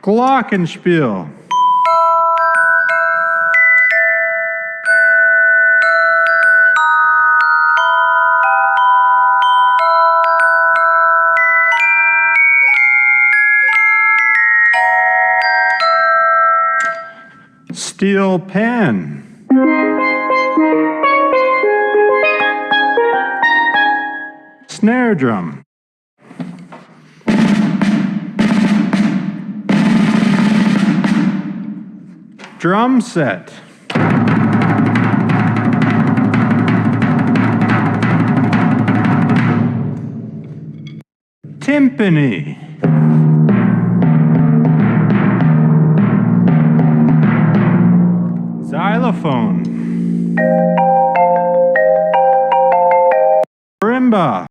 Glockenspiel. Steel pen. Snare drum. Drum set. Timpani. Xylophone. Marimba.